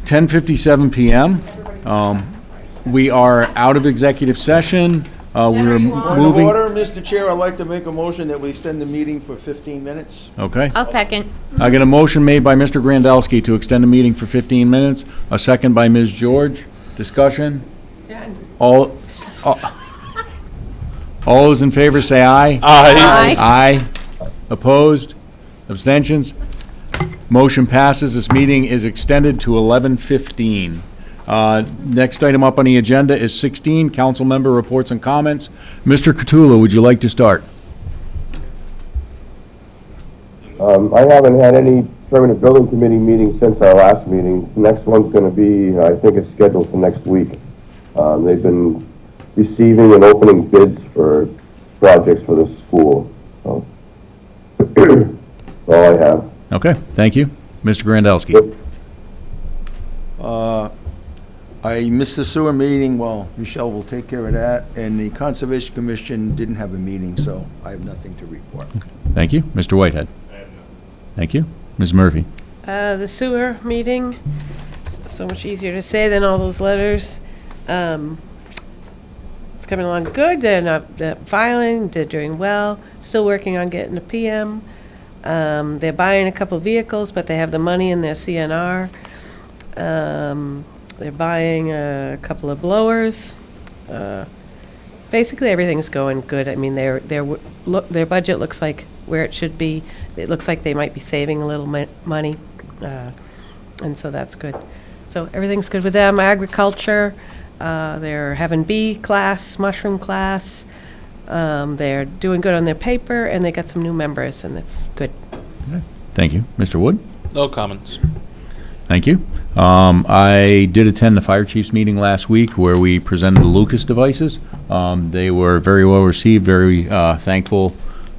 10:57 PM. We are out of executive session. We're Point of moving. order, Mr. Chair, I'd like to make a motion that we extend the meeting for 15 minutes. Okay. I'll second. I get a motion made by Mr. Grandelsky to extend the meeting for 15 minutes, a second by Ms. George. Discussion? All those in favor say aye. Aye. Aye. Opposed? Abstentions? Motion passes. This meeting is extended to 11:15. Next item up on the agenda is 16, council member reports and comments. Mr. Catula, would you like to start? I haven't had any permanent building committee meeting since our last meeting. The next one's going to be, I think it's scheduled for next week. They've been receiving and opening bids for projects for the school. So, that's all I have. Okay, thank you. Mr. Grandelsky. I missed the sewer meeting, well, Michelle will take care of that, and the Conservation Commission didn't have a meeting, so I have nothing to report. Thank you. Mr. Whitehead. Thank you. Ms. Murphy. The sewer meeting, so much easier to say than all those letters. It's coming along good, they're filing, they're doing well, still working on getting a PM. They're buying a couple vehicles, but they have the money in their CNR. They're buying a couple of blowers. Basically, everything's going good. I mean, their budget looks like where it should be. It looks like they might be saving a little money, and so that's good. So everything's good with them. Agriculture, they're having bee class, mushroom class. They're doing good on their paper, and they got some new members, and it's good. Thank you. Mr. Wood? No comments. Thank you. I did attend the fire chief's meeting last week where we presented the Lucas devices. They were very well received, very thankful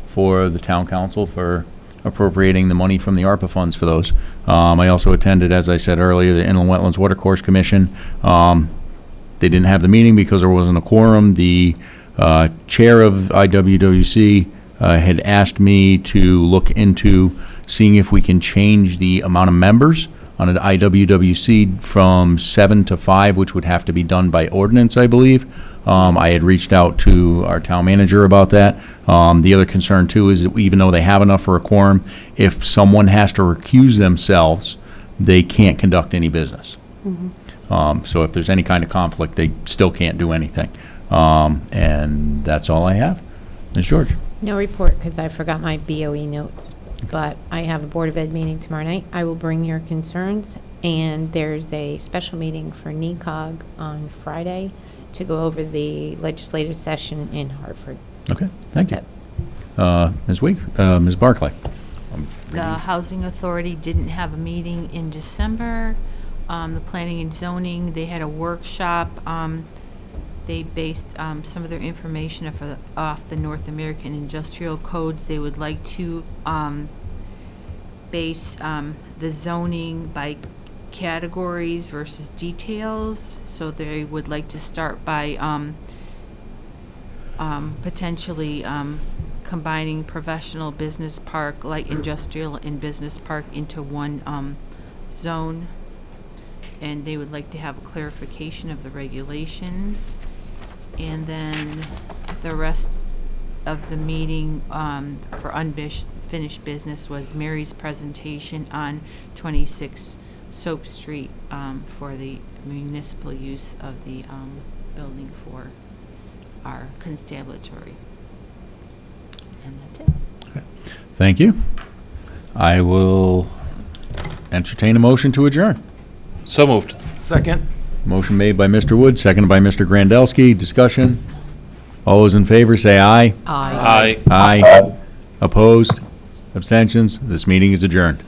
for the town council for appropriating the money from the ARPA funds for those. I also attended, as I said earlier, the Inland Wetlands Watercourse Commission. They didn't have the meeting because there wasn't a quorum. The chair of IWWC had asked me to look into seeing if we can change the amount of members on an IWWC from 7 to 5, which would have to be done by ordinance, I believe. I had reached out to our town manager about that. The other concern, too, is that even though they have enough for a quorum, if someone has to recuse themselves, they can't conduct any business. So if there's any kind of conflict, they still can't do anything. And that's all I have. Ms. George? No report because I forgot my BOE notes. But I have a Board of Ed meeting tomorrow night. I will bring your concerns. And there's a special meeting for NECOG on Friday to go over the legislative session in Hartford. Okay, thank you. That's Ms. Week, Ms. Barclay? The Housing Authority didn't have a meeting in December. The Planning and Zoning, they had a workshop. They based some of their information off the North American Industrial Codes. They would like to base the zoning by categories versus details. So they would like to start by potentially combining professional, business park, light industrial, and business park into one zone. And they would like to have a clarification of the regulations. And then the rest of the meeting for unfinished business was Mary's presentation on 26 Soap Street for the municipal use of the building for our constabulary. And that's it. Thank you. I will entertain a motion to adjourn. So moved. Second? Motion made by Mr. Wood, seconded by Mr. Grandelsky. Discussion? All those in favor say aye. Aye. Aye. Aye. Opposed? Abstentions? This meeting is adjourned.